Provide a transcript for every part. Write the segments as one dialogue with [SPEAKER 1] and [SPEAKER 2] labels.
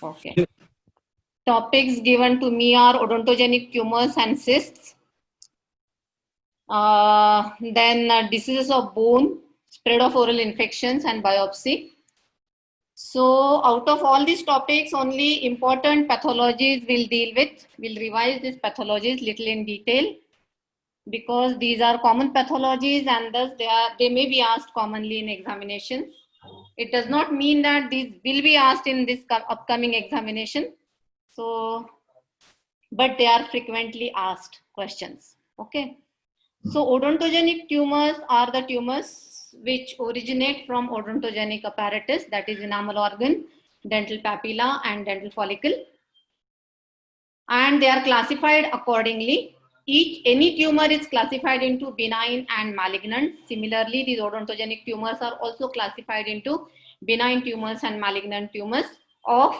[SPEAKER 1] Okay. Topics given to me are odontogenic tumors and cysts. Then diseases of bone, spread of oral infections and biopsy. So out of all these topics, only important pathologies we'll deal with. We'll revise these pathologies little in detail because these are common pathologies and thus they may be asked commonly in examinations. It does not mean that these will be asked in this upcoming examination. So, but they are frequently asked questions. Okay. So odontogenic tumors are the tumors which originate from odontogenic apparatus, that is enamel organ, dental papilla and dental follicle. And they are classified accordingly. Any tumor is classified into benign and malignant. Similarly, these odontogenic tumors are also classified into benign tumors and malignant tumors of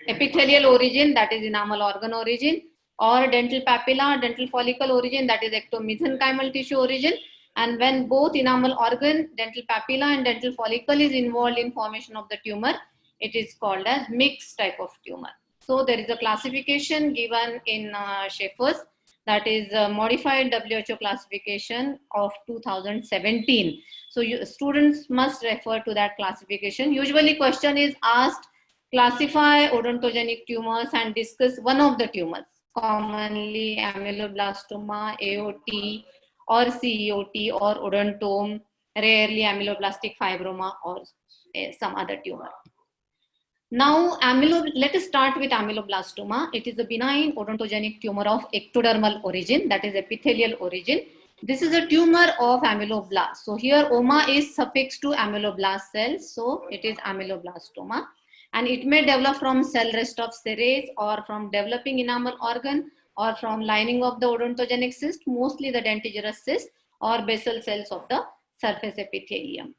[SPEAKER 1] epithelial origin, that is enamel organ origin, or dental papilla, dental follicle origin, that is ectomesenchymal tissue origin. And when both enamel organ, dental papilla and dental follicle is involved in formation of the tumor, it is called as mixed type of tumor. So there is a classification given in Schaeffer's, that is a modified WHO classification of 2017. So students must refer to that classification. Usually question is asked, classify odontogenic tumors and discuss one of the tumors, commonly ameloblastoma, AOT or CEOT or odontome, rarely amyloblastic fibroma or some other tumor. Now, let us start with ameloblastoma. It is a benign odontogenic tumor of ectodermal origin, that is epithelial origin. This is a tumor of ameloblast. So here oma is suffixed to ameloblast cells. So it is ameloblastoma. And it may develop from cell rest of serrates or from developing enamel organ or from lining of the odontogenic cyst, mostly the dentigerous cyst or basal cells of the surface epithelium.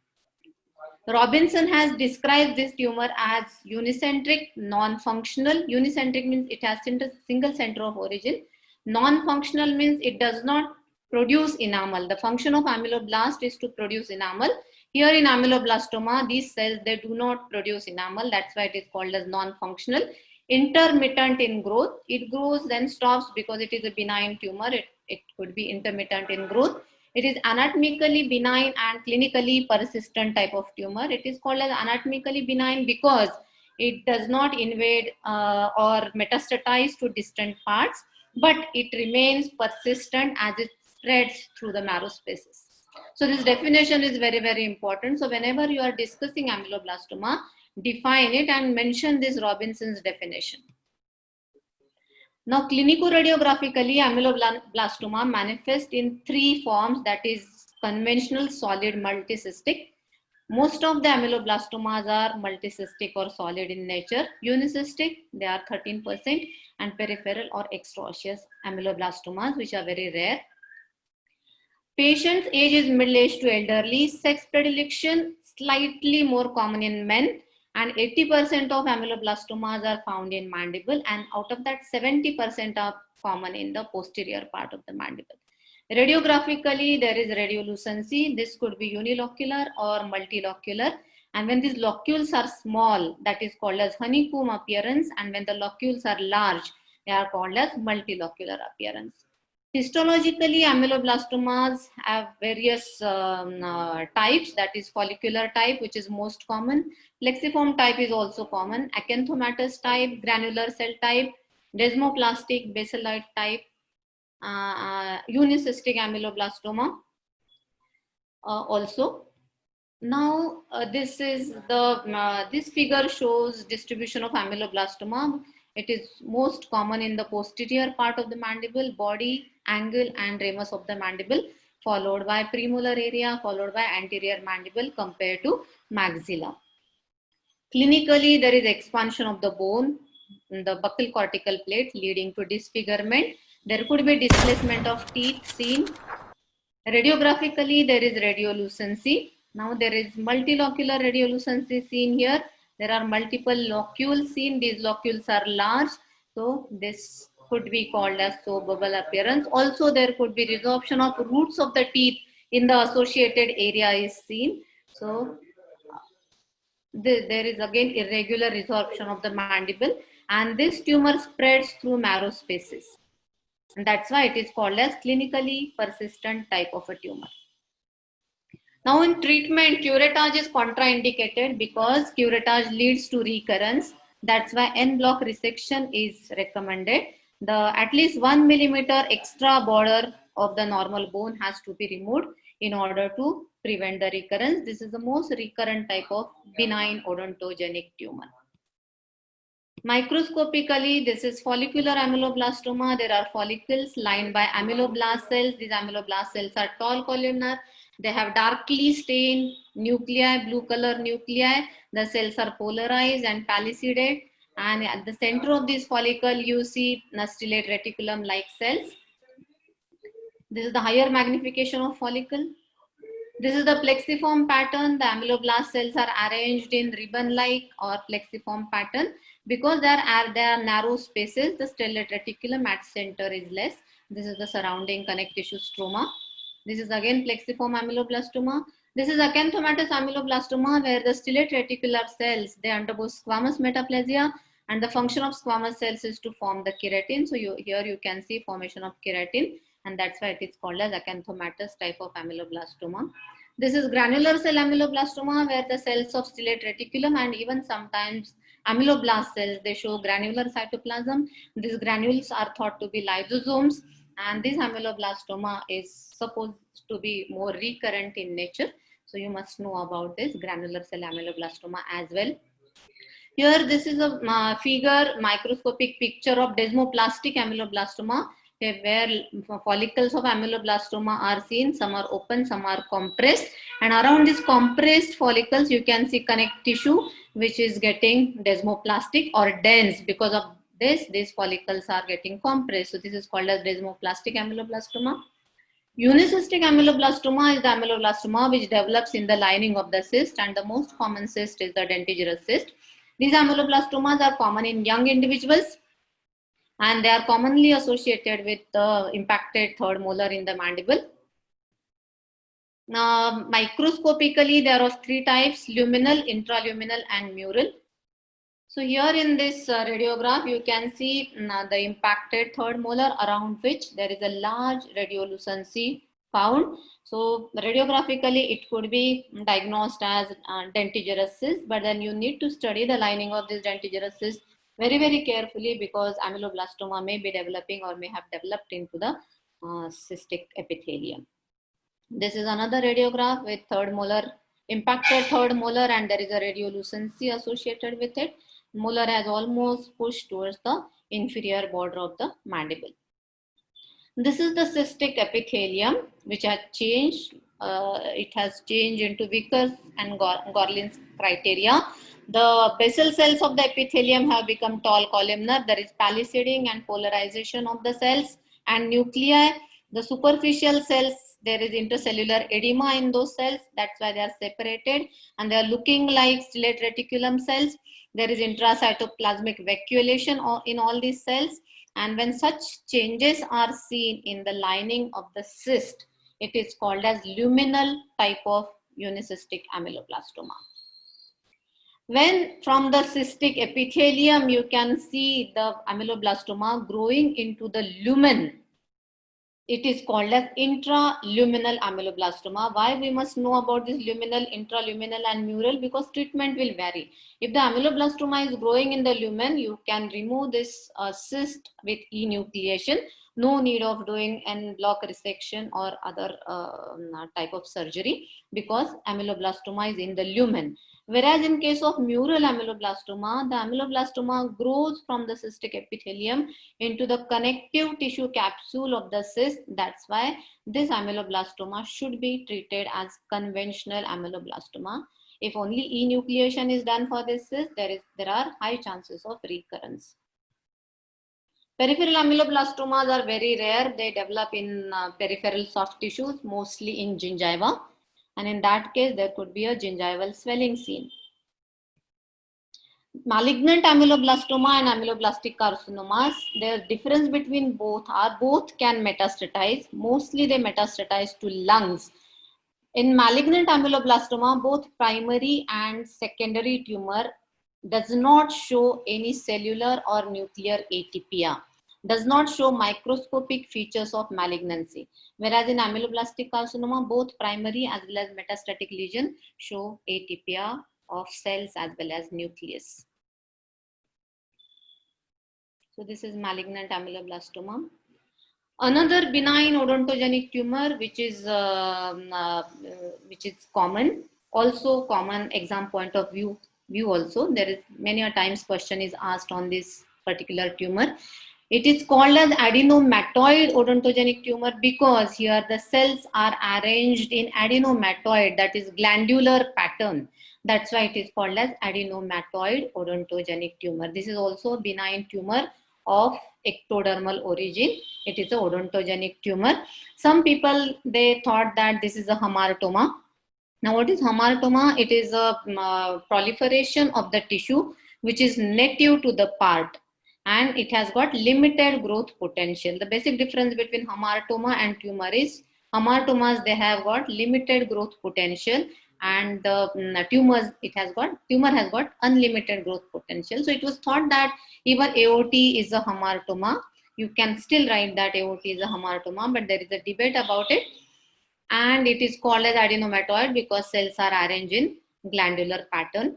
[SPEAKER 1] Robinson has described this tumor as unicentric, non-functional. Unicentric means it has single center of origin. Non-functional means it does not produce enamel. The function of ameloblast is to produce enamel. Here in ameloblastoma, these cells, they do not produce enamel. That's why it is called as non-functional. Intermittent in growth. It grows then stops because it is a benign tumor. It could be intermittent in growth. It is anatomically benign and clinically persistent type of tumor. It is called as anatomically benign because it does not invade or metastatize to distant parts, but it remains persistent as it spreads through the marrow spaces. So this definition is very, very important. So whenever you are discussing ameloblastoma, define it and mention this Robinson's definition. Now, clinico-radiographically, ameloblastoma manifests in three forms, that is conventional, solid, multicystic. Most of the ameloblastomas are multicystic or solid in nature. Unicystic, they are 13%, and peripheral or extraosseous ameloblastomas, which are very rare. Patient's age is middle-aged to elderly. Sex predilection, slightly more common in men. And 80% of ameloblastomas are found in mandible, and out of that 70% are common in the posterior part of the mandible. Radiographically, there is radiolucency. This could be unilocular or multilocular. And when these locules are small, that is called as honeycomb appearance. And when the locules are large, they are called as multilocular appearance. Histologically, ameloblastomas have various types, that is follicular type, which is most common. Plexiform type is also common. Acanthomatous type, granular cell type, desmoplastic, basalite type, unicystic ameloblastoma also. Now, this figure shows distribution of ameloblastoma. It is most common in the posterior part of the mandible, body, angle, and ramus of the mandible, followed by premolar area, followed by anterior mandible compared to maxilla. Clinically, there is expansion of the bone, the buccal cortical plate, leading to disfigurement. There could be displacement of teeth seen. Radiographically, there is radiolucency. Now, there is multilocular radiolucency seen here. There are multiple locules seen. These locules are large. So, this could be called as soap bubble appearance. Also, there could be resorption of roots of the teeth in the associated area is seen. So, there is again irregular resorption of the mandible, and this tumor spreads through marrow spaces. And that's why it is called as clinically persistent type of a tumor. Now in treatment, curettage is contraindicated because curettage leads to recurrence. That's why en bloc resection is recommended. At least 1 millimeter extra border of the normal bone has to be removed in order to prevent the recurrence. This is the most recurrent type of benign odontogenic tumor. Microscopically, this is follicular ameloblastoma. There are follicles lined by ameloblast cells. These ameloblast cells are tall columnar. They have darkly stained nuclei, blue color nuclei. The cells are polarized and pellicided. And at the center of this follicle, you see stellate reticulum-like cells. This is the higher magnification of follicle. This is the plexiform pattern. The ameloblast cells are arranged in ribbon-like or plexiform pattern. Because there are narrow spaces, the stellate reticulum at center is less. This is the surrounding connective tissue stroma. This is again plexiform ameloblastoma. This is acanthomatous ameloblastoma, where the stellate reticular cells, they undergo squamous metaplasia, and the function of squamous cells is to form the keratin. So here you can see formation of keratin, and that's why it is called as acanthomatous type of ameloblastoma. This is granular cell ameloblastoma, where the cells of stellate reticulum and even sometimes ameloblast cells, they show granular cytoplasm. These granules are thought to be lysosomes, and this ameloblastoma is supposed to be more recurrent in nature. So you must know about this granular cell ameloblastoma as well. Here, this is a microscopic picture of desmoplastic ameloblastoma, where follicles of ameloblastoma are seen. Some are open, some are compressed, and around these compressed follicles, you can see connective tissue, which is getting desmoplastic or dense. Because of this, these follicles are getting compressed. So this is called as desmoplastic ameloblastoma. Unicystic ameloblastoma is the ameloblastoma which develops in the lining of the cyst, and the most common cyst is the dentigerous cyst. These ameloblastomas are common in young individuals, and they are commonly associated with the impacted third molar in the mandible. Now, microscopically, there are of three types: luminal, intraluminal, and mural. So here in this radiograph, you can see the impacted third molar, around which there is a large radiolucency found. So radiographically, it could be diagnosed as dentigerous cyst, but then you need to study the lining of this dentigerous cyst very, very carefully, because ameloblastoma may be developing or may have developed into the cystic epithelium. This is another radiograph with impacted third molar, and there is a radiolucency associated with it. Molar has almost pushed towards the inferior border of the mandible. This is the cystic epithelium, which has changed. It has changed into Vickers and Gorlin's criteria. The basal cells of the epithelium have become tall columnar. There is pelliciding and polarization of the cells and nuclei. The superficial cells, there is intercellular edema in those cells. That's why they are separated, and they are looking like stellate reticulum cells. There is intracytoplasmic vacuolation in all these cells. And when such changes are seen in the lining of the cyst, it is called as luminal type of unicystic ameloblastoma. When from the cystic epithelium, you can see the ameloblastoma growing into the lumen, it is called as intraluminal ameloblastoma. Why we must know about this luminal, intraluminal, and mural? Because treatment will vary. If the ameloblastoma is growing in the lumen, you can remove this cyst with enucleation. No need of doing en bloc resection or other type of surgery, because ameloblastoma is in the lumen. Whereas in case of mural ameloblastoma, the ameloblastoma grows from the cystic epithelium into the connective tissue capsule of the cyst. That's why this ameloblastoma should be treated as conventional ameloblastoma. If only enucleation is done for this cyst, there are high chances of recurrence. Peripheral ameloblastomas are very rare. They develop in peripheral soft tissues, mostly in gingiva. And in that case, there could be a gingival swelling seen. Malignant ameloblastoma and ameloblastic carcinomas, their difference between both can metastatize. Mostly they metastatize to lungs. In malignant ameloblastoma, both primary and secondary tumor does not show any cellular or nuclear atypia, does not show microscopic features of malignancy. Whereas in ameloblastic carcinoma, both primary as well as metastatic lesion show atypia of cells as well as nucleus. So this is malignant ameloblastoma. Another benign odontogenic tumor, which is common, also common exam point of view also. There is many a times question is asked on this particular tumor. It is called as adenomatoid odontogenic tumor because here the cells are arranged in adenomatoid, that is glandular pattern. That's why it is called as adenomatoid odontogenic tumor. This is also a benign tumor of ectodermal origin. It is a odontogenic tumor. Some people, they thought that this is a hamartoma. Now what is hamartoma? It is a proliferation of the tissue which is native to the part, and it has got limited growth potential. The basic difference between hamartoma and tumor is hamartomas, they have got limited growth potential, and the tumor has got unlimited growth potential. So it was thought that even aorta is a hamartoma. You can still write that aorta is a hamartoma, but there is a debate about it. And it is called as adenomatoid because cells are arranged in glandular pattern.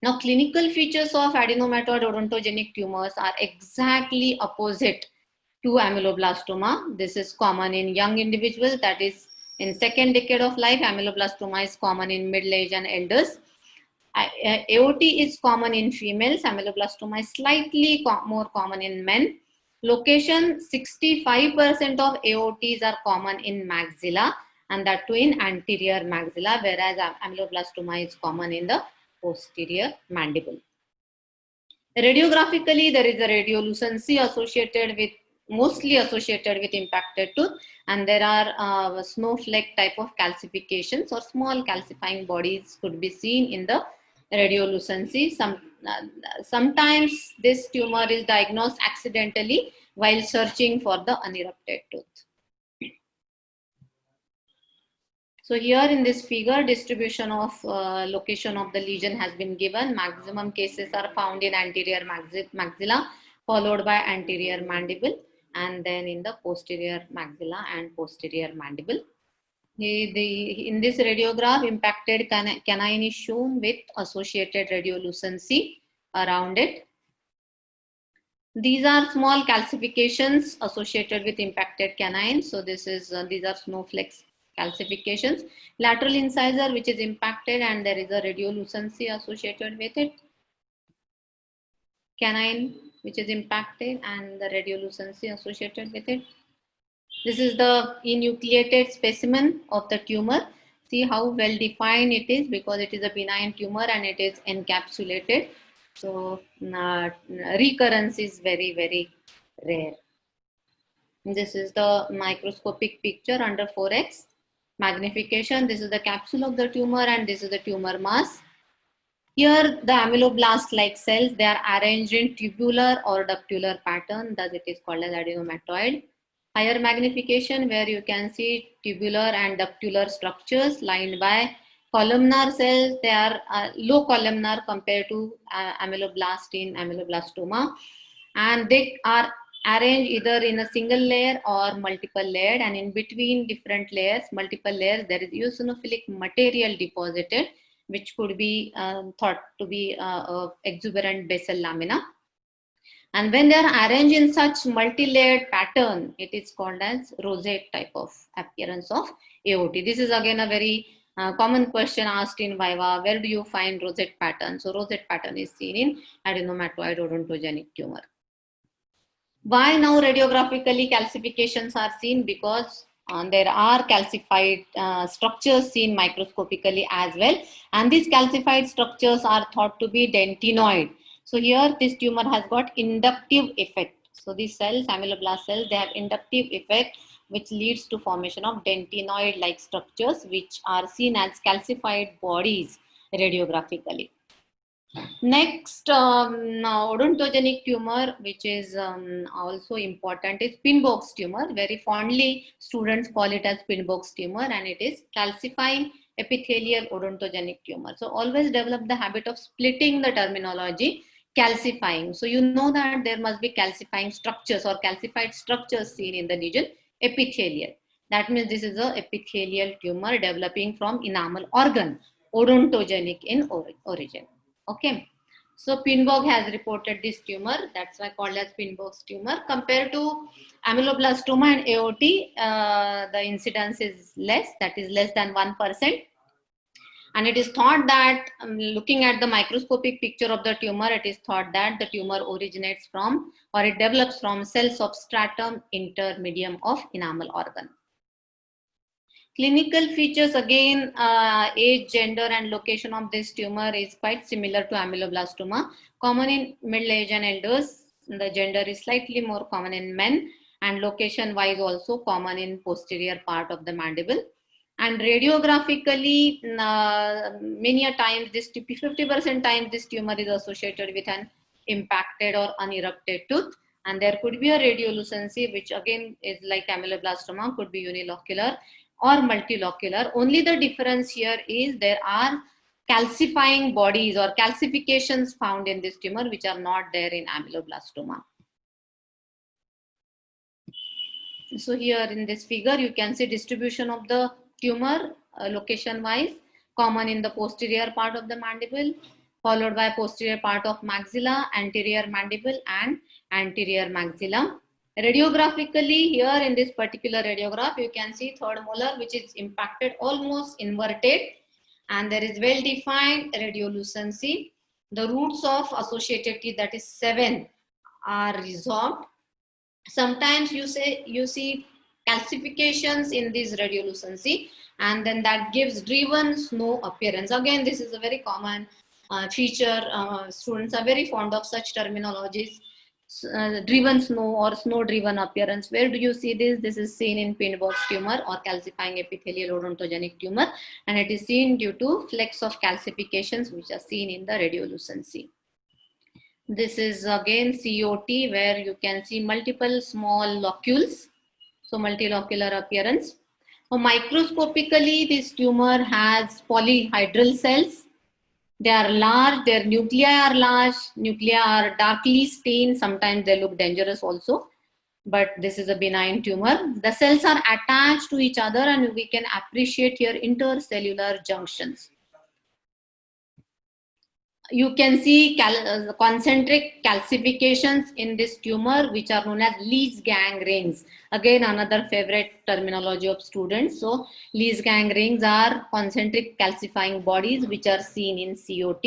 [SPEAKER 1] Now, clinical features of adenomatoid odontogenic tumors are exactly opposite to ameloblastoma. This is common in young individuals, that is in second decade of life. Ameloblastoma is common in middle age and elders. Aorta is common in females. Ameloblastoma is slightly more common in men. Location, 65% of aortas are common in maxilla, and that too in anterior maxilla, whereas ameloblastoma is common in the posterior mandible. Radiographically, there is a radiolucency mostly associated with impacted tooth, and there are snowflake type of calcifications or small calcifying bodies could be seen in the radiolucency. Sometimes this tumor is diagnosed accidentally while searching for the unerupted tooth. So here in this figure, distribution of location of the lesion has been given. Maximum cases are found in anterior maxilla, followed by anterior mandible, and then in the posterior maxilla and posterior mandible. In this radiograph, impacted canine is shown with associated radiolucency around it. These are small calcifications associated with impacted canine. So these are snowflakes calcifications. Lateral incisor which is impacted and there is a radiolucency associated with it. Canine which is impacted and the radiolucency associated with it. This is the enucleated specimen of the tumor. See how well defined it is because it is a benign tumor and it is encapsulated. So recurrence is very, very rare. This is the microscopic picture under 4x magnification. This is the capsule of the tumor and this is the tumor mass. Here the ameloblast-like cells, they are arranged in tubular or ductular pattern, thus it is called as adenomatoid. Higher magnification where you can see tubular and ductular structures lined by columnar cells. They are low columnar compared to ameloblast in ameloblastoma, and they are arranged either in a single layer or multiple layered, and in between different layers, multiple layers, there is eosinophilic material deposited, which could be thought to be exuberant basal lamina. And when they are arranged in such multi-layered pattern, it is called as rosette type of appearance of aorta. This is again a very common question asked in Viva. Where do you find rosette pattern? So rosette pattern is seen in adenomatoid odontogenic tumor. Why now radiographically calcifications are seen? Because there are calcified structures seen microscopically as well, and these calcified structures are thought to be dentinoid. So here this tumor has got inductive effect. So these cells, ameloblast cells, they have inductive effect which leads to formation of dentinoid like structures which are seen as calcified bodies radiographically. Next, odontogenic tumor, which is also important, is Pinbox tumor. Very fondly, students call it as Pinbox tumor, and it is calcifying epithelial odontogenic tumor. So always develop the habit of splitting the terminology calcifying. So you know that there must be calcifying structures or calcified structures seen in the region epithelial. That means this is a epithelial tumor developing from enamel organ, odontogenic in origin. Okay. So Pinbock has reported this tumor, that's why called as Pinbock's tumor. Compared to ameloblastoma and AOT, the incidence is less, that is less than 1%. And it is thought that looking at the microscopic picture of the tumor, it is thought that the tumor originates from or it develops from cells of stratum intermedium of enamel organ. Clinical features, again, age, gender, and location of this tumor is quite similar to ameloblastoma. Common in middle age and elders. The gender is slightly more common in men, and location wise also common in posterior part of the mandible. And radiographically, many a times, this 50% times this tumor is associated with an impacted or unerupted tooth. And there could be a radiolucency, which again is like ameloblastoma, could be unilocular or multilocular. Only the difference here is there are calcifying bodies or calcifications found in this tumor which are not there in ameloblastoma. So here in this figure you can see distribution of the tumor location wise, common in the posterior part of the mandible, followed by posterior part of maxilla, anterior mandible and anterior maxilla. Radiographically, here in this particular radiograph, you can see third molar which is impacted, almost inverted, and there is well defined radiolucency. The roots of associated teeth, that is 7, are resolved. Sometimes you see calcifications in this radiolucency, and then that gives driven snow appearance. Again, this is a very common feature. Students are very fond of such terminologies. Driven snow or snow driven appearance. Where do you see this? This is seen in Pinbox tumor or calcifying epithelial odontogenic tumor, and it is seen due to flecks of calcifications which are seen in the radiolucency. This is again COT, where you can see multiple small locules, so multilocular appearance. So microscopically, this tumor has polyhedral cells. They are large, their nuclei are large, nuclei are darkly stained, sometimes they look dangerous also, but this is a benign tumor. The cells are attached to each other and we can appreciate here intercellular junctions. You can see concentric calcifications in this tumor which are known as Lees-Gang rings. Again, another favorite terminology of students. So Lees-Gang rings are concentric calcifying bodies which are seen in COT.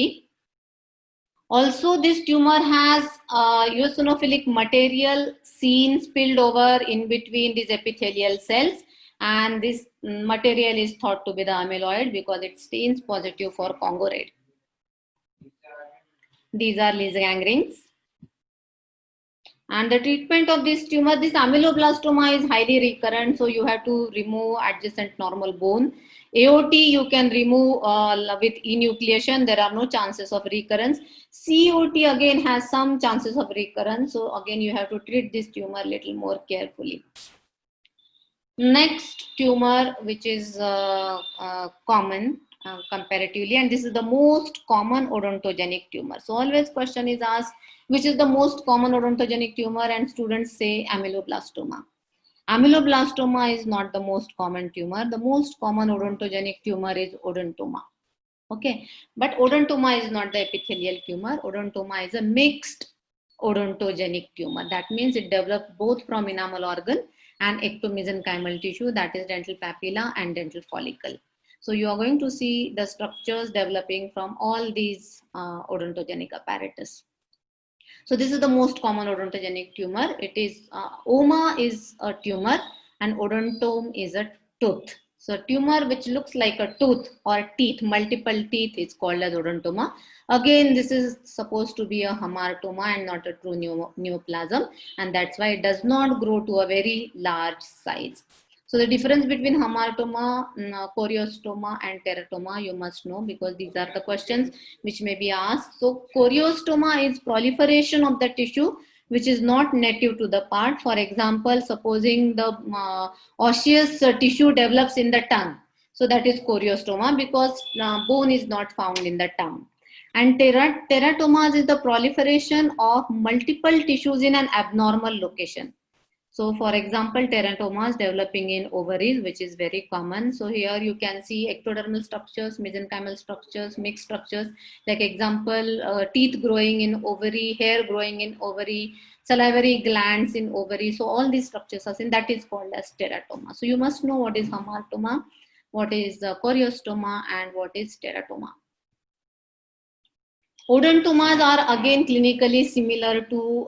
[SPEAKER 1] Also, this tumor has eosinophilic material seen spilled over in between these epithelial cells, and this material is thought to be the amyloid because it stains positive for Congo red. These are Lees-Gang rings. And the treatment of this tumor, this ameloblastoma is highly recurrent, so you have to remove adjacent normal bone. AOT you can remove with enucleation, there are no chances of recurrence. COT again has some chances of recurrence, so again you have to treat this tumor a little more carefully. Next tumor which is common comparatively, and this is the most common odontogenic tumor. So always question is asked, which is the most common odontogenic tumor, and students say ameloblastoma. Ameloblastoma is not the most common tumor. The most common odontogenic tumor is odontoma. Okay, but odontoma is not the epithelial tumor. Odontoma is a mixed odontogenic tumor. That means it develops both from enamel organ and ectomesenchymal tissue, that is dental papilla and dental follicle. So you are going to see the structures developing from all these odontogenic apparatus. So this is the most common odontogenic tumor. It is oma is a tumor and odontome is a tooth. So tumor which looks like a tooth or teeth, multiple teeth, is called as odontoma. Again, this is supposed to be a hamartoma and not a true neoplasm, and that's why it does not grow to a very large size. So the difference between hamartoma, choriostoma and teratoma you must know, because these are the questions which may be asked. So choriostoma is proliferation of the tissue which is not native to the part. For example, supposing the osseous tissue develops in the tongue. So that is choriostoma, because bone is not found in the tongue. And teratomas is the proliferation of multiple tissues in an abnormal location. So for example, teratomas developing in ovaries, which is very common. So here you can see ectodermal structures, mesenchymal structures, mixed structures, like example, teeth growing in ovary, hair growing in ovary, salivary glands in ovary. So all these structures are seen, that is called as teratoma. So you must know what is hamartoma, what is choriostoma, and what is teratoma. Odontomas are again clinically similar to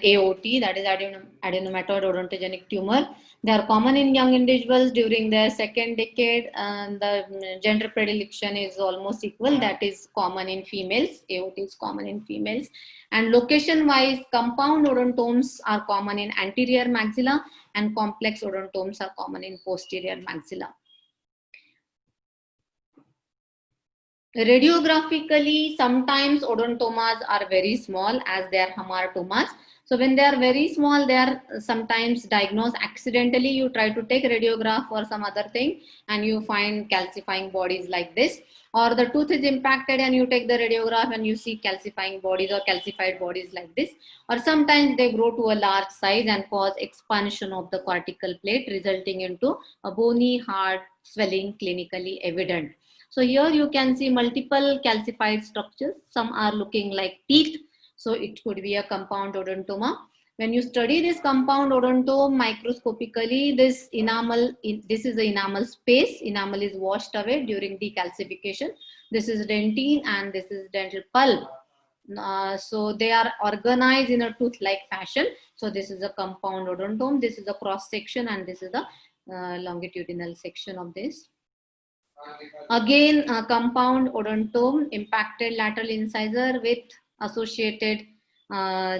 [SPEAKER 1] AOT, that is adenomatoid odontogenic tumor. They are common in young individuals during their second decade, and the gender predilection is almost equal. That is common in females. AOT is common in females. And location-wise, compound odontomes are common in anterior maxilla, and complex odontomes are common in posterior maxilla. Radiographically, sometimes odontomas are very small as they are hamartomas. So when they are very small, they are sometimes diagnosed accidentally. You try to take radiograph or some other thing and you find calcifying bodies like this. Or the tooth is impacted and you take the radiograph and you see calcifying bodies or calcified bodies like this. Or sometimes they grow to a large size and cause expansion of the cortical plate, resulting into a bony, hard swelling clinically evident. So here you can see multiple calcified structures. Some are looking like teeth. So it could be a compound odontoma. When you study this compound odontome microscopically, this enamel, this is the enamel space. Enamel is washed away during decalcification. This is dentine and this is dental pulp. So they are organized in a tooth-like fashion. So this is a compound odontome. This is a cross section and this is the longitudinal section of this. Again, a compound odontome, impacted lateral incisor with associated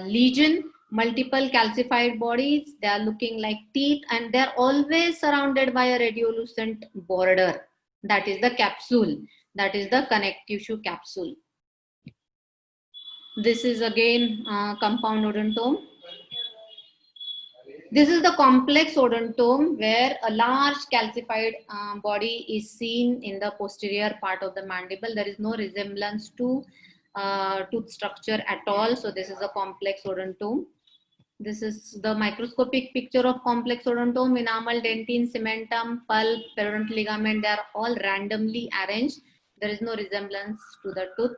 [SPEAKER 1] lesion, multiple calcified bodies. They are looking like teeth and they are always surrounded by a radiolucent border. That is the capsule. That is the connective tissue capsule. This is again compound odontome. This is the complex odontome where a large calcified body is seen in the posterior part of the mandible. There is no resemblance to tooth structure at all. So this is a complex odontome. This is the microscopic picture of complex odontome, enamel, dentine, cementum, pulp, periodontal ligament. They are all randomly arranged. There is no resemblance to the tooth.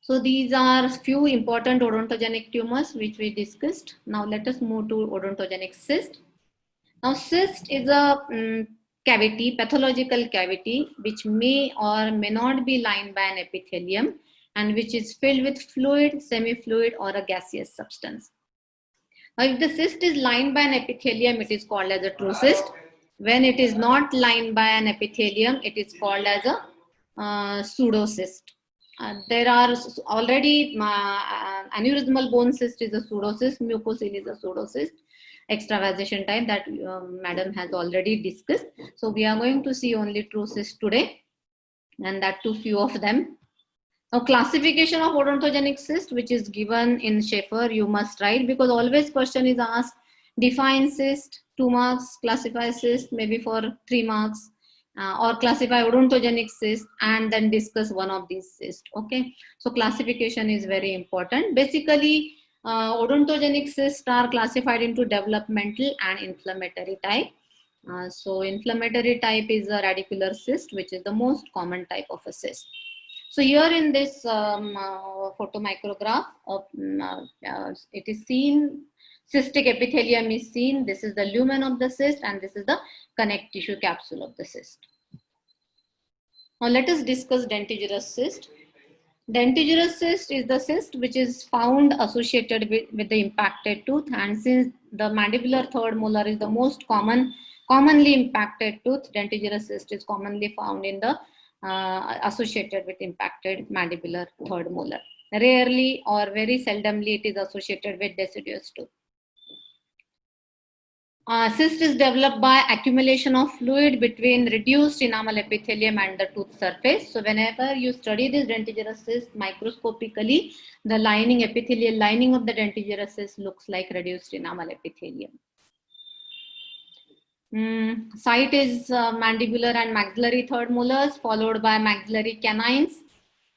[SPEAKER 1] So these are few important odontogenic tumors which we discussed. Now let us move to odontogenic cyst. Now cyst is a cavity, pathological cavity, which may or may not be lined by an epithelium and which is filled with fluid, semi-fluid or a gaseous substance. Now if the cyst is lined by an epithelium, it is called as a true cyst. When it is not lined by an epithelium, it is called as a pseudocyst. There are already aneurysmal bone cyst is a pseudocyst, mucocele is a pseudocyst, extravasation type that madam has already discussed. So we are going to see only true cyst today, and that too few of them. Now classification of odontogenic cyst, which is given in Schaeffer, you must write, because always question is asked, define cyst, 2 marks, classify cyst, maybe for 3 marks. Or classify odontogenic cyst and then discuss one of these cysts. Okay, so classification is very important. Basically, odontogenic cysts are classified into developmental and inflammatory type. So inflammatory type is a radicular cyst, which is the most common type of a cyst. So here in this photomicrograph, it is seen, cystic epithelium is seen. This is the lumen of the cyst and this is the connective tissue capsule of the cyst. Now let us discuss dentigerous cyst. Dentigerous cyst is the cyst which is found associated with the impacted tooth, and since the mandibular third molar is the most commonly impacted tooth, dentigerous cyst is commonly found in the associated with impacted mandibular third molar. Rarely or very seldomly it is associated with deciduous tooth. Cyst is developed by accumulation of fluid between reduced enamel epithelium and the tooth surface. So whenever you study this dentigerous cyst microscopically, the lining, epithelial lining of the dentigerous cyst looks like reduced enamel epithelium. Site is mandibular and maxillary third molars, followed by maxillary canines.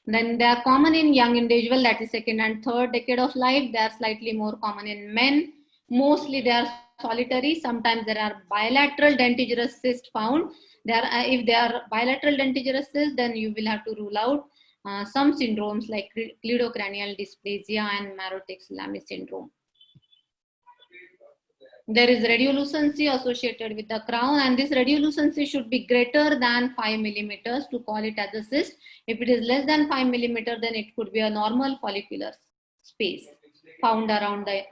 [SPEAKER 1] Then they are common in young individual, that is second and third decade of life. They are slightly more common in men. Mostly they are solitary. Sometimes there are bilateral dentigerous cysts found. If they are bilateral dentigerous cysts, then you will have to rule out some syndromes like cleidocranial dysplasia and Marotex-Lamy syndrome. There is radiolucency associated with the crown, and this radiolucency should be greater than 5 millimeters to call it as a cyst. If it is less than 5 millimeters, then it could be a normal follicular space found around the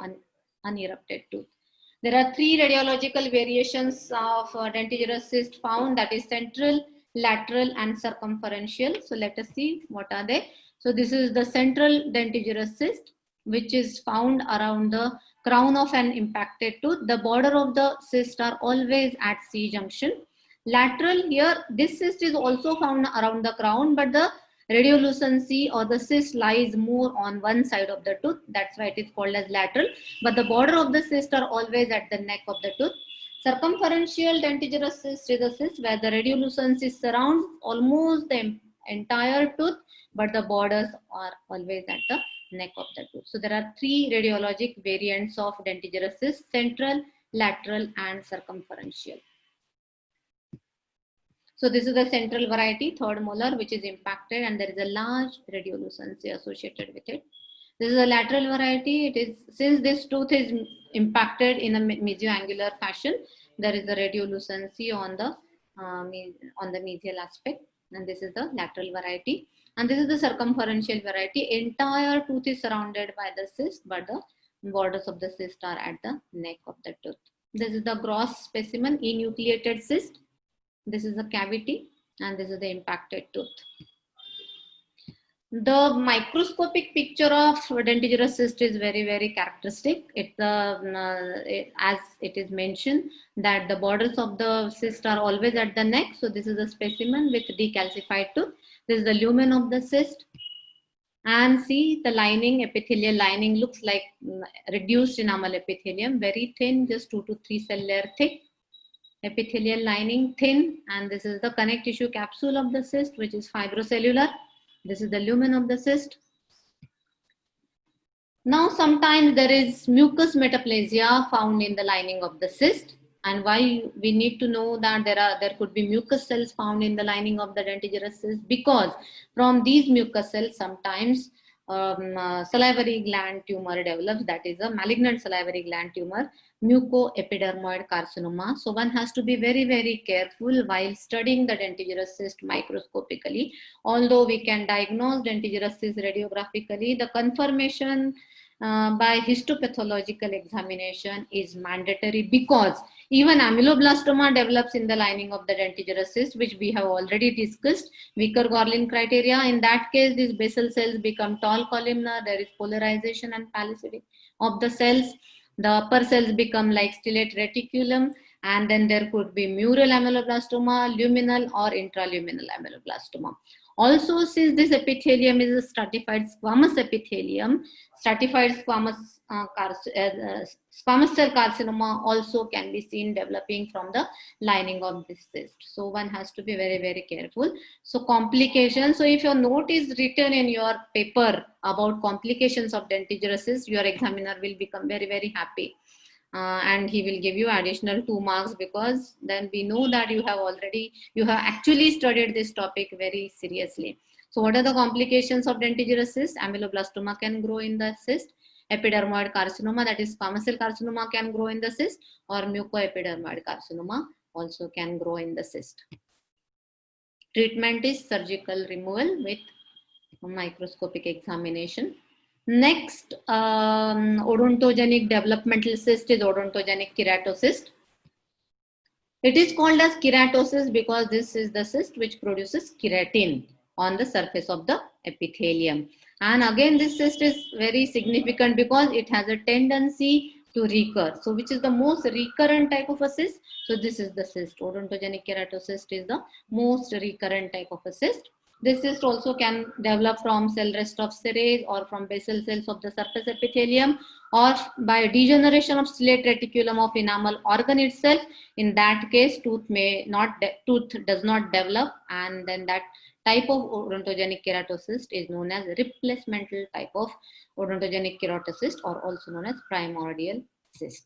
[SPEAKER 1] unerupted tooth. There are three radiological variations of dentigerous cyst found, that is central, lateral, and circumferential. So let us see what are they. So this is the central dentigerous cyst, which is found around the crown of an impacted tooth. The border of the cyst are always at C junction. Lateral, here this cyst is also found around the crown, but the radiolucency or the cyst lies more on one side of the tooth. That's why it is called as lateral. But the border of the cyst are always at the neck of the tooth. Circumferential dentigerous cyst is a cyst where the radiolucency surrounds almost the entire tooth, but the borders are always at the neck of the tooth. So there are three radiologic variants of dentigerous cyst: central, lateral, and circumferential. So this is the central variety, third molar, which is impacted, and there is a large radiolucency associated with it. This is a lateral variety. It is, since this tooth is impacted in a mesioangular fashion, there is a radiolucency on the mesial aspect, and this is the lateral variety. And this is the circumferential variety. Entire tooth is surrounded by the cyst, but the borders of the cyst are at the neck of the tooth. This is the gross specimen, enucleated cyst. This is a cavity, and this is the impacted tooth. The microscopic picture of dentigerous cyst is very, very characteristic. As it is mentioned, that the borders of the cyst are always at the neck. So this is a specimen with decalcified tooth. This is the lumen of the cyst. And see, the lining, epithelial lining looks like reduced enamel epithelium, very thin, just 2 to 3 cell layer thick. Epithelial lining thin, and this is the connective tissue capsule of the cyst, which is fibrocellular. This is the lumen of the cyst. Now, sometimes there is mucus metaplasia found in the lining of the cyst. And why we need to know that there could be mucus cells found in the lining of the dentigerous cyst? Because from these mucus cells, sometimes salivary gland tumor develops, that is a malignant salivary gland tumor, mucoepidermoid carcinoma. So one has to be very, very careful while studying the dentigerous cyst microscopically. Although we can diagnose dentigerous cyst radiographically, the confirmation by histopathological examination is mandatory, because even ameloblastoma develops in the lining of the dentigerous cyst, which we have already discussed. Vickers-Gorlin criteria. In that case, these basal cells become tall columnar. There is polarization and palisading of the cells. The upper cells become like stellate reticulum, and then there could be mural ameloblastoma, luminal or intraluminal ameloblastoma. Also, since this epithelium is a stratified squamous epithelium, stratified squamous cell carcinoma also can be seen developing from the lining of this cyst. So one has to be very, very careful. So complications. So if your note is written in your paper about complications of dentigerous cyst, your examiner will become very, very happy. And he will give you additional 2 marks, because then we know that you have actually studied this topic very seriously. So what are the complications of dentigerous cyst? Ameloblastoma can grow in the cyst. Epidermoid carcinoma, that is squamous cell carcinoma, can grow in the cyst, or mucoepidermoid carcinoma also can grow in the cyst. Treatment is surgical removal with microscopic examination. Next, odontogenic developmental cyst is odontogenic keratocyst. It is called as keratocyst because this is the cyst which produces keratin on the surface of the epithelium. And again, this cyst is very significant because it has a tendency to recur. So which is the most recurrent type of a cyst? So this is the cyst. Odontogenic keratocyst is the most recurrent type of a cyst. This cyst also can develop from cell rest of serrage or from basal cells of the surface epithelium or by degeneration of ciliate reticulum of enamel organ itself. In that case, tooth does not develop, and then that type of odontogenic keratocyst is known as replacemental type of odontogenic keratocyst, or also known as primordial cyst.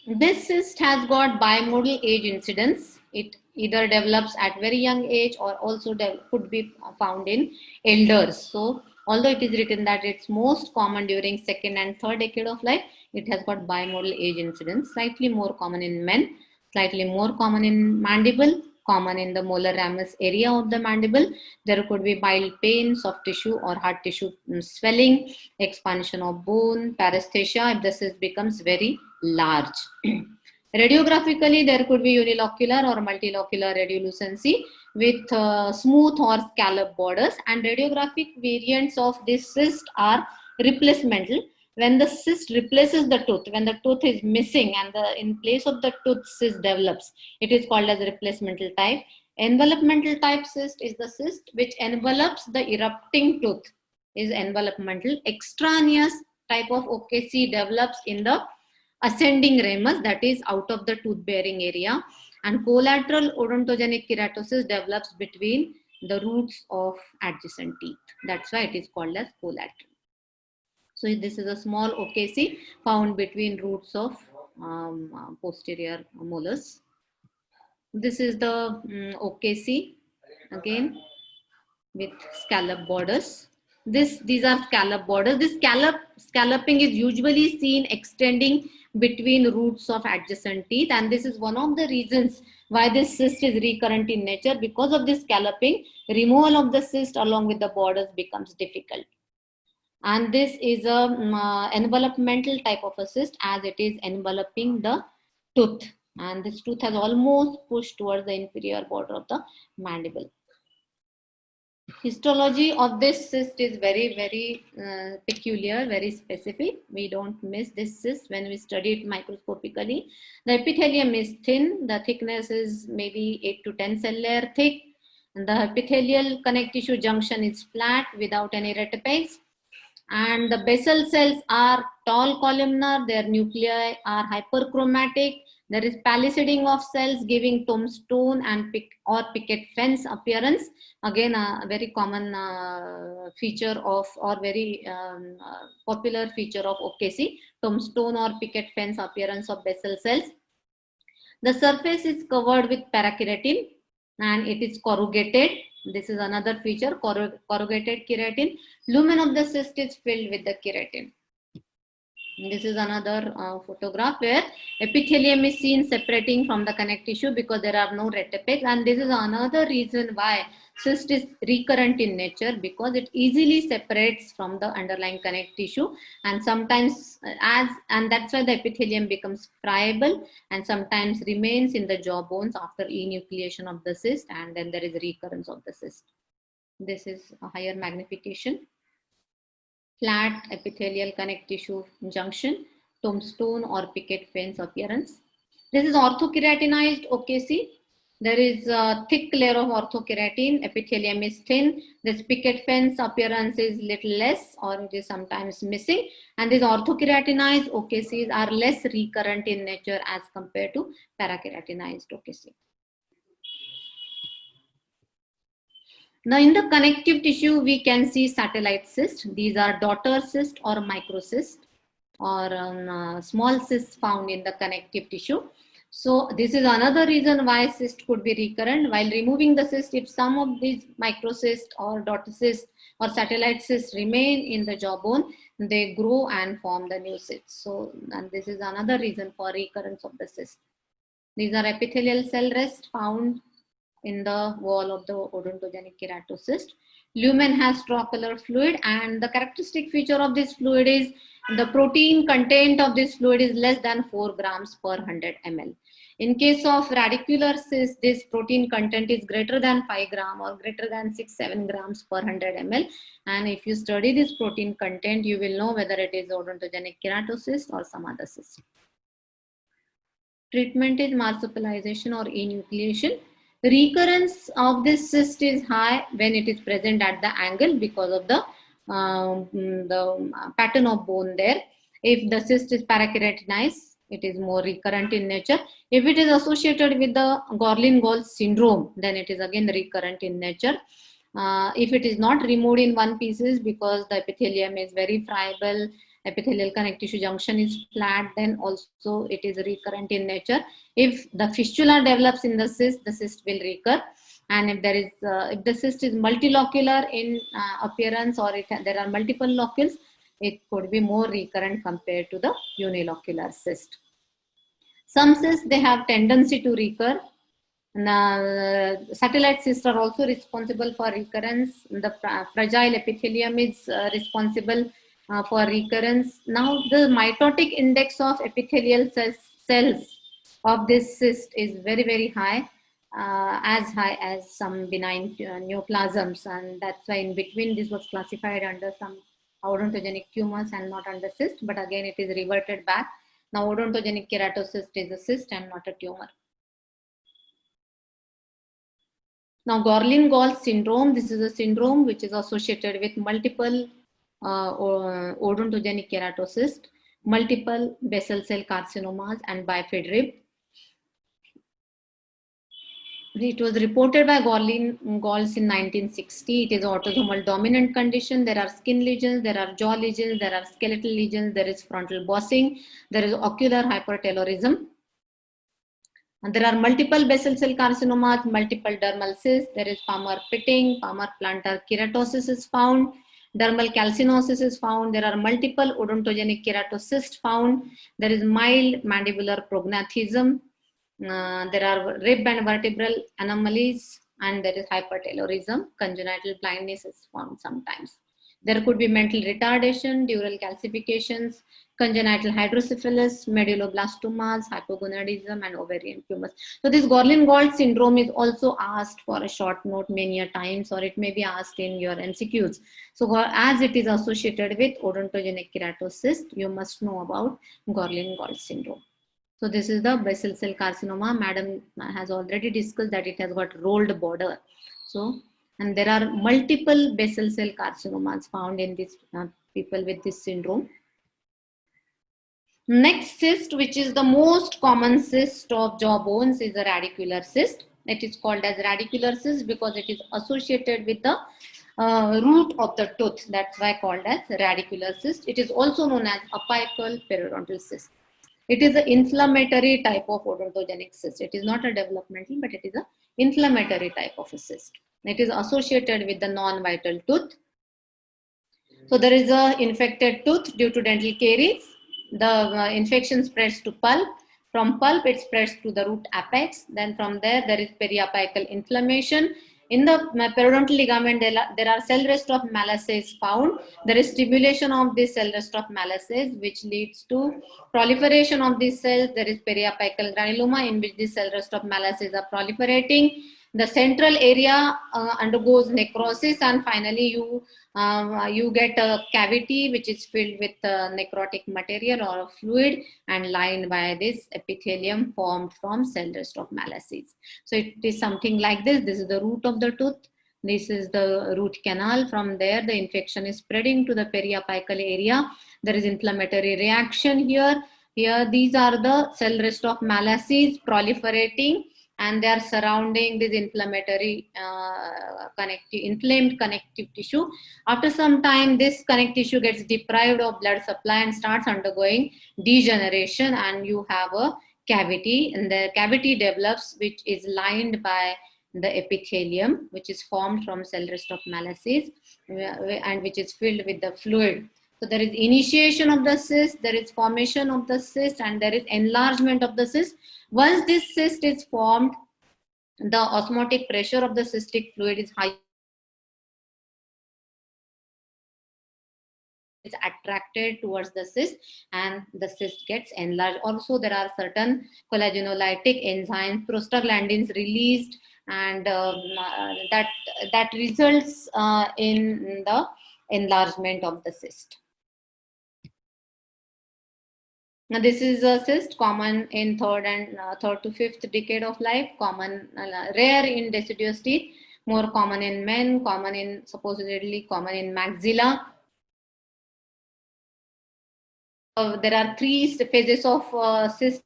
[SPEAKER 1] This cyst has got bimodal age incidence. It either develops at very young age or also could be found in elders. So although it is written that it's most common during second and third decade of life, it has got bimodal age incidence, slightly more common in men, slightly more common in mandible, common in the molar ramus area of the mandible. There could be mild pain, soft tissue or hard tissue swelling, expansion of bone, paresthesia if the cyst becomes very large. Radiographically, there could be unilocular or multilocular radiolucency with smooth or scallop borders, and radiographic variants of this cyst are replacemental. When the cyst replaces the tooth, when the tooth is missing and in place of the tooth cyst develops, it is called as replacemental type. Envelopmental type cyst is the cyst which envelops the erupting tooth, is envelopmental. Extraneous type of OKC develops in the ascending ramus, that is out of the tooth bearing area, and collateral odontogenic keratosis develops between the roots of adjacent teeth. That's why it is called as collateral. So this is a small OKC found between roots of posterior molars. This is the OKC again with scallop borders. These are scallop borders. This scalloping is usually seen extending between roots of adjacent teeth, and this is one of the reasons why this cyst is recurrent in nature. Because of this scalloping, removal of the cyst along with the borders becomes difficult. And this is a envelopmental type of a cyst, as it is enveloping the tooth, and this tooth has almost pushed towards the inferior border of the mandible. Histology of this cyst is very peculiar, very specific. We don't miss this cyst when we study it microscopically. The epithelium is thin. The thickness is maybe 8 to 10 cell layer thick. And the epithelial connective tissue junction is flat without any retipex. And the basal cells are tall columnar. Their nuclei are hyperchromatic. There is palisading of cells giving tombstone and picket fence appearance. Again, a very common feature of, or very popular feature of OKC, tombstone or picket fence appearance of basal cells. The surface is covered with parakeratin and it is corrugated. This is another feature, corrugated keratin. Lumen of the cyst is filled with the keratin. This is another photograph where epithelium is seen separating from the connective tissue because there are no retipex, and this is another reason why cyst is recurrent in nature, because it easily separates from the underlying connective tissue, and sometimes and that's why the epithelium becomes friable and sometimes remains in the jaw bones after enucleation of the cyst, and then there is recurrence of the cyst. This is a higher magnification. Flat epithelial connective tissue junction, tombstone or picket fence appearance. This is orthokeratinized OKC. There is a thick layer of orthokeratin, epithelium is thin. This picket fence appearance is little less, or it is sometimes missing. And these orthokeratinized OKCs are less recurrent in nature as compared to parakeratinized OKC. Now in the connective tissue, we can see satellite cysts. These are daughter cyst or microcyst, or small cysts found in the connective tissue. So this is another reason why cyst could be recurrent. While removing the cyst, if some of these microcysts or daughter cysts or satellite cysts remain in the jawbone, they grow and form the new cysts. So, and this is another reason for recurrence of the cyst. These are epithelial cell rests found in the wall of the odontogenic keratocyst. Lumen has straw color fluid, and the characteristic feature of this fluid is the protein content of this fluid is less than 4 grams per 100 ml. In case of radicular cyst, this protein content is greater than 5 gram or greater than 6-7 grams per 100 ml. And if you study this protein content, you will know whether it is odontogenic keratocyst or some other cyst. Treatment is marsupialization or enucleation. Recurrence of this cyst is high when it is present at the angle because of the pattern of bone there. If the cyst is parakeratinized, it is more recurrent in nature. If it is associated with the Gorlin-Gall syndrome, then it is again recurrent in nature. If it is not removed in one pieces because the epithelium is very friable, epithelial connective tissue junction is flat, then also it is recurrent in nature. If the fistula develops in the cyst will recur. And if there is, if the cyst is multilocular in appearance, or there are multiple locules, it could be more recurrent compared to the unilocular cyst. Some cysts, they have tendency to recur. Satellite cysts are also responsible for recurrence. The fragile epithelium is responsible for recurrence. Now, the mitotic index of epithelial cells of this cyst is very, very high, as high as some benign neoplasms, and that's why in between this was classified under some odontogenic tumors and not under cyst, but again it is reverted back. Now, odontogenic keratocyst is a cyst and not a tumor. Now, Gorlin-Gall syndrome, this is a syndrome which is associated with multiple odontogenic keratocyst, multiple basal cell carcinomas, and bifid rib. It was reported by Gorlin-Galls in 1960. It is autosomal dominant condition. There are skin lesions, there are jaw lesions, there are skeletal lesions, there is frontal bossing, there is ocular hypertelorism. And there are multiple basal cell carcinomas, multiple dermal cysts. There is palmar pitting, palmar plantar keratosis is found. Dermal calcinosis is found. There are multiple odontogenic keratocysts found. There is mild mandibular prognathism. There are rib and vertebral anomalies, and there is hypertelorism. Congenital blindness is found sometimes. There could be mental retardation, dural calcifications, congenital hydrocephalus, medulloblastomas, hypogonadism, and ovarian tumors. So this Gorlin-Gall syndrome is also asked for a short note many a times, or it may be asked in your MCQs. So as it is associated with odontogenic keratocyst, you must know about Gorlin-Gall syndrome. So this is the basal cell carcinoma. Madam has already discussed that it has got rolled border. So, and there are multiple basal cell carcinomas found in these people with this syndrome. Next cyst, which is the most common cyst of jaw bones, is a radicular cyst. It is called as radicular cyst because it is associated with the root of the tooth. That's why called as radicular cyst. It is also known as apical periodontal cyst. It is an inflammatory type of odontogenic cyst. It is not a developmental, but it is an inflammatory type of a cyst. It is associated with the non-vital tooth. So there is an infected tooth due to dental caries. The infection spreads to pulp. From pulp, it spreads to the root apex. Then from there is periapical inflammation. In the periodontal ligament, there are cell rest of Malassez found. There is stimulation of this cell rest of Malassez, which leads to proliferation of these cells. There is periapical granuloma, in which the cell rest of Malassez are proliferating. The central area undergoes necrosis, and finally you get a cavity which is filled with necrotic material or fluid and lined by this epithelium formed from cell rest of Malassez. So it is something like this. This is the root of the tooth. This is the root canal. From there, the infection is spreading to the periapical area. There is inflammatory reaction here. Here, these are the cell rest of Malassez proliferating, and they are surrounding this inflammatory inflamed connective tissue. After some time, this connective tissue gets deprived of blood supply and starts undergoing degeneration, and you have a cavity, and the cavity develops, which is lined by the epithelium, which is formed from cell rest of Malassez and which is filled with the fluid. So there is initiation of the cyst, there is formation of the cyst, and there is enlargement of the cyst. Once this cyst is formed, the osmotic pressure of the cystic fluid is high is attracted towards the cyst and the cyst gets enlarged. Also, there are certain collagenolytic enzymes, prostaglandins released, and that results in the enlargement of the cyst. Now, this is a cyst common in third to fifth decade of life, common, rare in deciduous teeth, more common in men, supposedly common in maxilla. There are three phases of cyst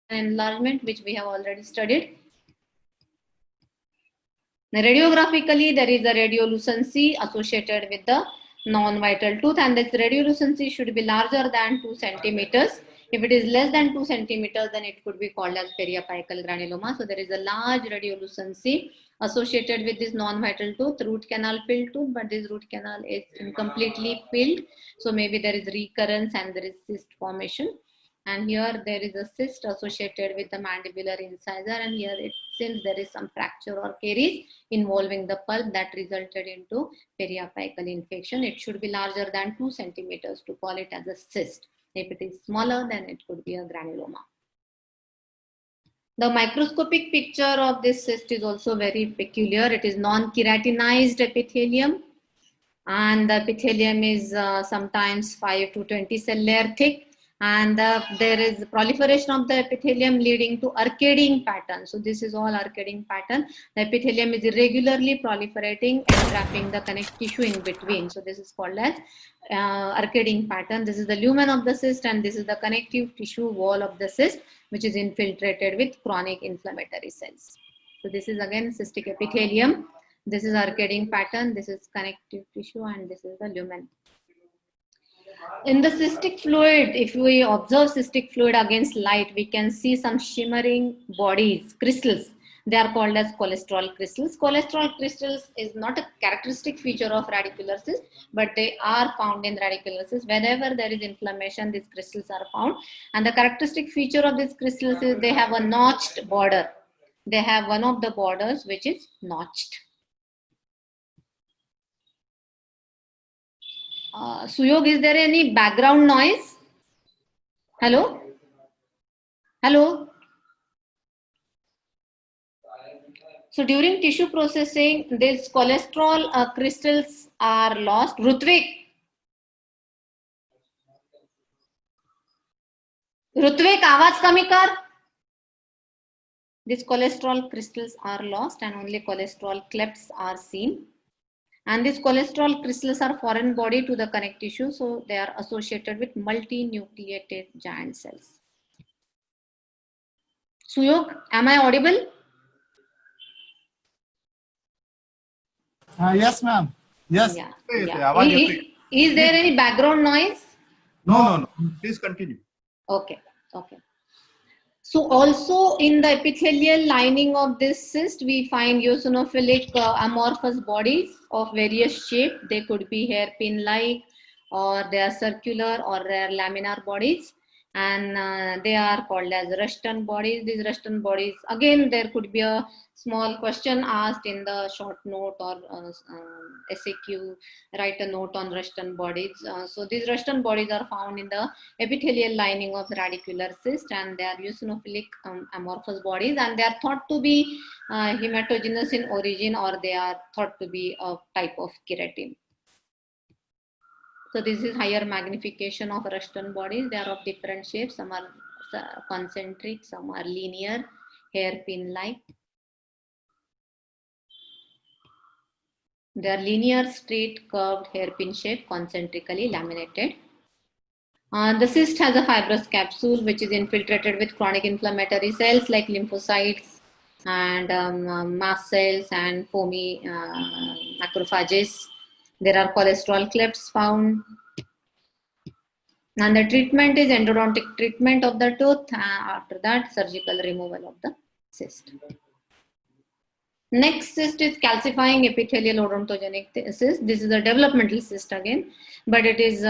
[SPEAKER 1] enlargement, which we have already studied. Now, radiographically, there is a radiolucency associated with the non-vital tooth, and this radiolucency should be larger than 2 centimeters. If it is less than 2 centimeters, then it could be called as periapical granuloma. So there is a large radiolucency associated with this non-vital tooth, root canal filled tooth, but this root canal is incompletely filled. So maybe there is recurrence and there is cyst formation. And here there is a cyst associated with the mandibular incisor, and here it seems there is some fracture or caries involving the pulp that resulted into periapical infection. It should be larger than 2 centimeters to call it as a cyst. If it is smaller, then it could be a granuloma. The microscopic picture of this cyst is also very peculiar. It is non-keratinized epithelium, and the epithelium is sometimes 5 to 20 cell layer thick. And there is proliferation of the epithelium leading to arcading pattern. So this is all arcading pattern. The epithelium is irregularly proliferating and trapping the connective tissue in between. So this is called as arcading pattern. This is the lumen of the cyst, and this is the connective tissue wall of the cyst, which is infiltrated with chronic inflammatory cells. So this is again cystic epithelium. This is arcading pattern. This is connective tissue, and this is the lumen. In the cystic fluid, if we observe cystic fluid against light, we can see some shimmering bodies, crystals. They are called as cholesterol crystals. Cholesterol crystals is not a characteristic feature of radicular cyst, but they are found in radicular cyst. Whenever there is inflammation, these crystals are found. And the characteristic feature of these crystals is they have a notched border. They have one of the borders which is notched. Suyog, is there any background noise? Hello? Hello? So during tissue processing, these cholesterol crystals are lost. Rutvik, आवाज कमी कर. These cholesterol crystals are lost and only cholesterol clefts are seen. And these cholesterol crystals are foreign body to the connective tissue, so they are associated with multinucleated giant cells. Suyog, am I audible?
[SPEAKER 2] Yes, ma'am. Yes.
[SPEAKER 1] Yeah. Is there any background noise?
[SPEAKER 2] No. Please continue.
[SPEAKER 1] Okay. So also in the epithelial lining of this cyst, we find eosinophilic amorphous bodies of various shape. They could be hairpin-like, or they are circular, or they are laminar bodies. And they are called as Rushton bodies. These Rushton bodies, again, there could be a small question asked in the short note or SAQ, write a note on Rushton bodies. So these Rushton bodies are found in the epithelial lining of the radicular cyst, and they are eosinophilic amorphous bodies, and they are thought to be hematogenous in origin, or they are thought to be a type of keratin. So this is higher magnification of Rushton bodies. They are of different shapes. Some are concentric, some are linear, hairpin-like. They are linear, straight, curved, hairpin shape, concentrically laminated. The cyst has a fibrous capsule which is infiltrated with chronic inflammatory cells like lymphocytes and mast cells and foamy macrophages. There are cholesterol clefts found. And the treatment is endodontic treatment of the tooth. After that, surgical removal of the cyst. Next cyst is calcifying epithelial odontogenic cyst. This is a developmental cyst again, but it is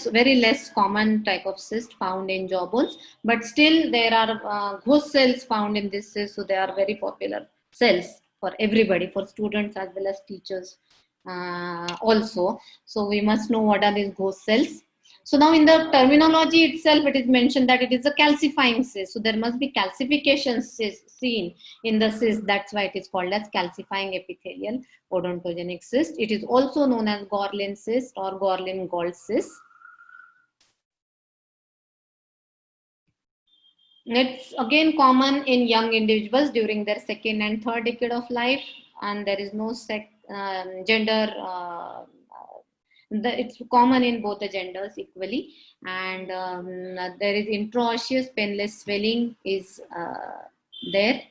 [SPEAKER 1] very less common type of cyst found in jawbones. But still, there are ghost cells found in this cyst, so they are very popular cells for everybody, for students as well as teachers also. So we must know what are these ghost cells. So now in the terminology itself, it is mentioned that it is a calcifying cyst. So there must be calcification seen in the cyst. That's why it is called as calcifying epithelial odontogenic cyst. It is also known as Gorlin cyst or Gorlin-Gault cyst. It's again common in young individuals during their second and third decade of life, and there is no gender. It's common in both the genders equally, and there is intraosseous painless swelling is there.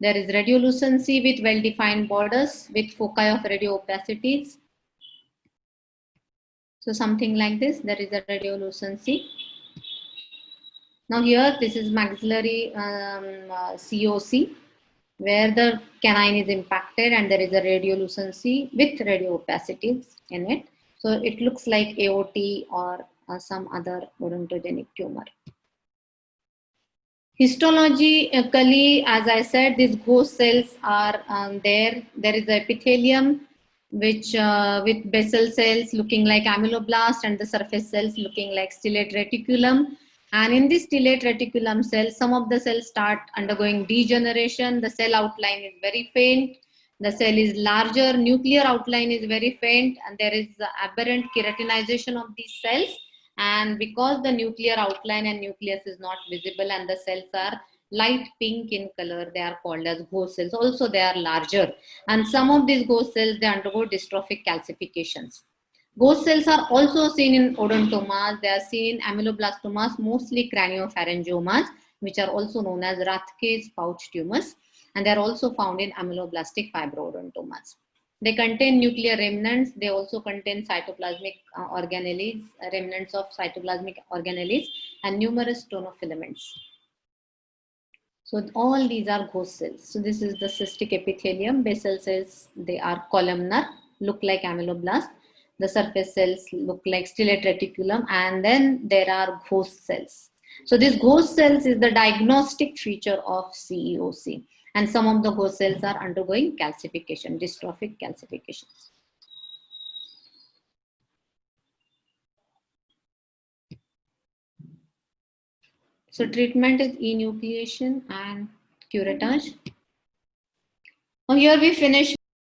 [SPEAKER 1] There is radiolucency with well-defined borders with foci of radiopacities. So something like this, there is a radiolucency. Now here, this is maxillary COC, where the canine is impacted and there is a radiolucency with radiopacities in it. So it looks like AOT or some other odontogenic tumor. Histologically, as I said, these ghost cells are there. There is the epithelium, which with basal cells looking like amyloblast and the surface cells looking like stellate reticulum. And in this stellate reticulum cells, some of the cells start undergoing degeneration. The cell outline is very faint. The cell is larger. Nuclear outline is very faint, and there is aberrant keratinization of these cells. And because the nuclear outline and nucleus is not visible and the cells are light pink in color, they are called as ghost cells. Also, they are larger. And some of these ghost cells, they undergo dystrophic calcifications. Ghost cells are also seen in odontomas. They are seen in amyloblastomas, mostly craniopharyngiomas, which are also known as Rathke's pouch tumors. And they are also found in amyloblastic fibroodontomas. They contain nuclear remnants. They also contain cytoplasmic organelles, remnants of cytoplasmic organelles, and numerous tonofilaments. So all these are ghost cells. So this is the cystic epithelium. Basal cells, they are columnar, look like amyloblast. The surface cells look like stellate reticulum, and then there are ghost cells. So this ghost cells is the diagnostic feature of CEOC. And some of the ghost cells are undergoing calcification, dystrophic calcifications. So treatment is enucleation and curettage. Now here we finish